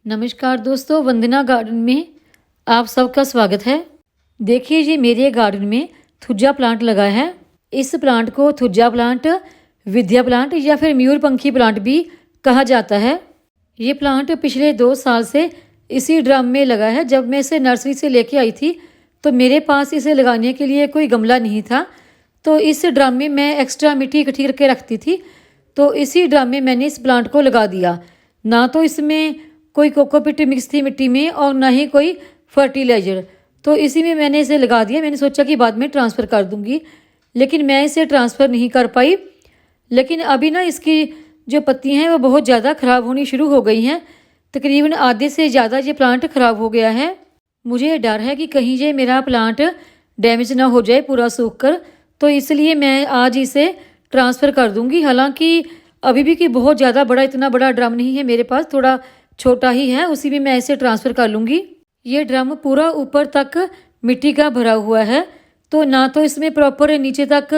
नमस्कार दोस्तों, वंदना गार्डन में आप सबका स्वागत है। देखिए ये मेरे गार्डन में थुज्जा प्लांट लगा है। इस प्लांट को थुज्जा प्लांट, विद्या प्लांट या फिर मयूरपंखी प्लांट भी कहा जाता है। ये प्लांट पिछले 2 साल से इसी ड्रम में लगा है। जब मैं इसे नर्सरी से लेके आई थी तो मेरे पास इसे लगाने के लिए कोई गमला नहीं था, तो इस ड्रम में मैं एक्स्ट्रा मिट्टी इकट्ठी करके रखती थी। तो इसी ड्रम में मैंने इस प्लांट को लगा दिया। ना तो इसमें कोई कोकोपीट मिक्स थी मिट्टी में और ना ही कोई फर्टिलाइज़र, तो इसी में मैंने इसे लगा दिया। मैंने सोचा कि बाद में ट्रांसफ़र कर दूंगी, लेकिन मैं इसे ट्रांसफ़र नहीं कर पाई। लेकिन अभी ना इसकी जो पत्तियां हैं वो बहुत ज़्यादा ख़राब होनी शुरू हो गई हैं। तकरीबन आधे से ज़्यादा ये प्लांट ख़राब हो गया है। मुझे डर है कि कहीं ये मेरा प्लांट डैमेज ना हो जाए पूरा सूख कर, तो इसलिए मैं आज इसे ट्रांसफ़र कर दूंगी। हालांकि अभी भी कि बहुत ज़्यादा बड़ा, इतना बड़ा ड्रम नहीं है मेरे पास, थोड़ा छोटा ही है, उसी में मैं इसे ट्रांसफ़र कर लूँगी। ये ड्रम पूरा ऊपर तक मिट्टी का भरा हुआ है, तो ना तो इसमें प्रॉपर नीचे तक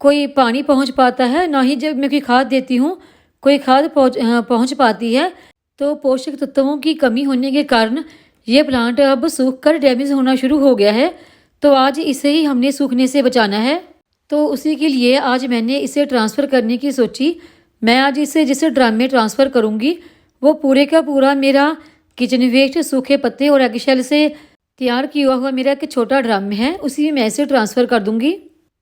कोई पानी पहुंच पाता है, ना ही जब मैं कोई खाद देती हूँ कोई खाद पहुंच पाती है। तो पोषक तत्वों की कमी होने के कारण ये प्लांट अब सूख कर डैमेज होना शुरू हो गया है। तो आज इसे ही हमने सूखने से बचाना है, तो उसी के लिए आज मैंने इसे ट्रांसफ़र करने की सोची। मैं आज इसे जिस ड्रम में ट्रांसफ़र करूँगी वो पूरे का पूरा मेरा किचन वेस्ट, सूखे पत्ते और एगशेल से तैयार किया हुआ मेरा एक छोटा ड्रम है, उसी में इसे ट्रांसफ़र कर दूंगी।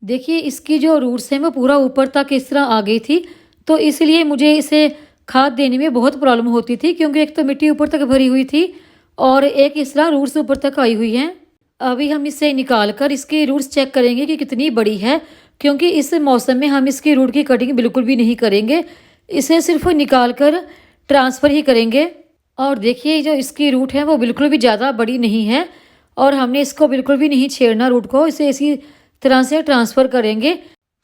देखिए इसकी जो रूट्स हैं वो पूरा ऊपर तक इस तरह आ गई थी, तो इसलिए मुझे इसे खाद देने में बहुत प्रॉब्लम होती थी, क्योंकि एक तो मिट्टी ऊपर तक भरी हुई थी और एक इस तरह रूट्स ऊपर तक आई हुई हैं। अभी हम इसे निकाल कर इसकी रूट्स चेक करेंगे कि कितनी बड़ी है, क्योंकि इस मौसम में हम इसकी रूट की कटिंग बिल्कुल भी नहीं करेंगे, इसे सिर्फ निकाल कर ट्रांसफ़र ही करेंगे। और देखिए जो इसकी रूट है वो बिल्कुल भी ज़्यादा बड़ी नहीं है और हमने इसको बिल्कुल भी नहीं छेड़ना रूट को, इसे इसी तरह से ट्रांसफ़र करेंगे।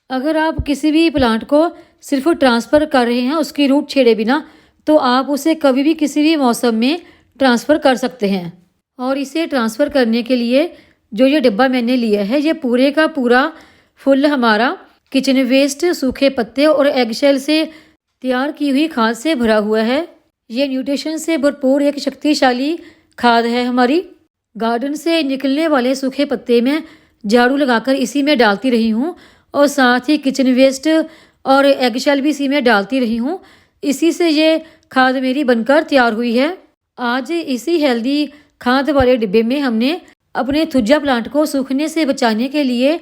अगर आप किसी भी प्लांट को सिर्फ ट्रांसफ़र कर रहे हैं उसकी रूट छेड़े बिना, तो आप उसे कभी भी किसी भी मौसम में ट्रांसफ़र कर सकते हैं। और इसे ट्रांसफ़र करने के लिए जो ये डिब्बा मैंने लिया है ये पूरे का पूरा फुल हमारा किचन वेस्ट, सूखे पत्ते और एगशेल से तैयार की हुई खाद से भरा हुआ है। ये न्यूट्रिशन से भरपूर एक शक्तिशाली खाद है हमारी। गार्डन से निकलने वाले सूखे पत्ते में झाड़ू लगाकर इसी में डालती रही हूँ और साथ ही किचन वेस्ट और एगशेल भी इसी में डालती रही हूँ। इसी से ये खाद मेरी बनकर तैयार हुई है। आज इसी हेल्दी खाद वाले डिब्बे में हमने अपने थुज्जा प्लांट को सूखने से बचाने के लिए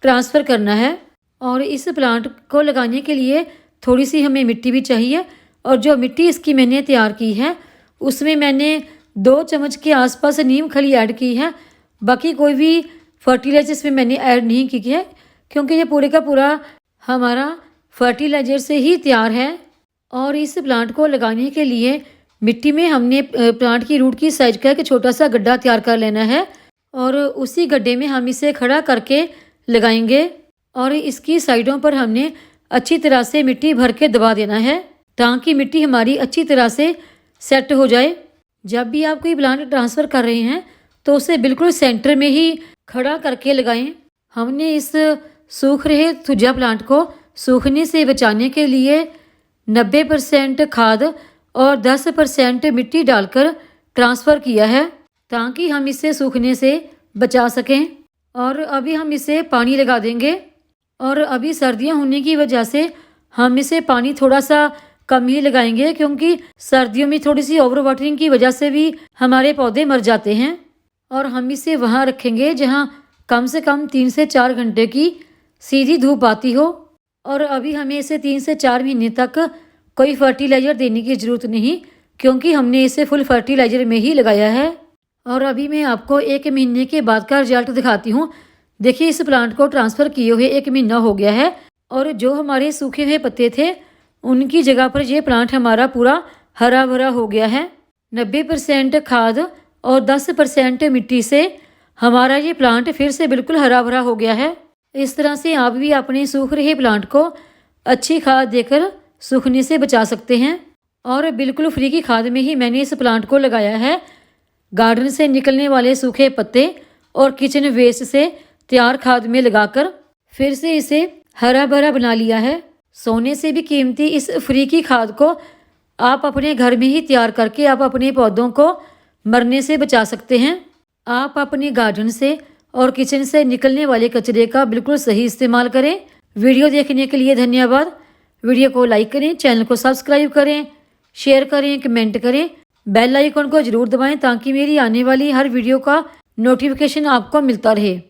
ट्रांसफ़र करना है। और इस प्लांट को लगाने के लिए थोड़ी सी हमें मिट्टी भी चाहिए, और जो मिट्टी इसकी मैंने तैयार की है उसमें मैंने 2 चम्मच के आसपास नीम खली ऐड की है। बाकी कोई भी फर्टिलाइजर इसमें मैंने ऐड नहीं की है, क्योंकि ये पूरे का पूरा हमारा फर्टिलाइजर से ही तैयार है। और इस प्लांट को लगाने के लिए मिट्टी में हमने प्लांट की रूट की साइज का एक छोटा सा गड्ढा तैयार कर लेना है और उसी गड्ढे में हम इसे खड़ा करके लगाएंगे। और इसकी साइडों पर हमने अच्छी तरह से मिट्टी भर के दबा देना है, ताकि मिट्टी हमारी अच्छी तरह से सेट हो जाए। जब भी आप कोई प्लांट ट्रांसफ़र कर रहे हैं तो उसे बिल्कुल सेंटर में ही खड़ा करके लगाएं। हमने इस सूख रहे थुज्जा प्लांट को सूखने से बचाने के लिए 90% खाद और 10% मिट्टी डालकर ट्रांसफ़र किया है, ताकि हम इसे सूखने से बचा सकें। और अभी हम इसे पानी लगा देंगे, और अभी सर्दियां होने की वजह से हम इसे पानी थोड़ा सा कम ही लगाएंगे, क्योंकि सर्दियों में थोड़ी सी ओवर वाटरिंग की वजह से भी हमारे पौधे मर जाते हैं। और हम इसे वहाँ रखेंगे जहाँ कम से कम 3 से 4 घंटे की सीधी धूप आती हो। और अभी हमें इसे 3 से 4 महीने तक कोई फर्टिलाइज़र देने की ज़रूरत नहीं, क्योंकि हमने इसे फुल फर्टिलाइज़र में ही लगाया है। और अभी मैं आपको 1 महीने के बाद का रिजल्ट दिखाती हूँ। देखिए इस प्लांट को ट्रांसफ़र किए हुए 1 महीना हो गया है, और जो हमारे सूखे हुए पत्ते थे उनकी जगह पर ये प्लांट हमारा पूरा हरा भरा हो गया है। 90% खाद और 10% मिट्टी से हमारा ये प्लांट फिर से बिल्कुल हरा भरा हो गया है। इस तरह से आप भी अपने सूख रहे प्लांट को अच्छी खाद देकर सूखने से बचा सकते हैं। और बिल्कुल फ्री की खाद में ही मैंने इस प्लांट को लगाया है। गार्डन से निकलने वाले सूखे पत्ते और किचन वेस्ट से तैयार खाद में लगाकर फिर से इसे हरा भरा बना लिया है। सोने से भी कीमती इस फ्री की खाद को आप अपने घर में ही तैयार करके आप अपने पौधों को मरने से बचा सकते हैं। आप अपने गार्डन से और किचन से निकलने वाले कचरे का बिल्कुल सही इस्तेमाल करें। वीडियो देखने के लिए धन्यवाद। वीडियो को लाइक करें, चैनल को सब्सक्राइब करें, शेयर करें, कमेंट करें, बेल आइकन को ज़रूर दबाएं ताकि मेरी आने वाली हर वीडियो का नोटिफिकेशन आपको मिलता रहे।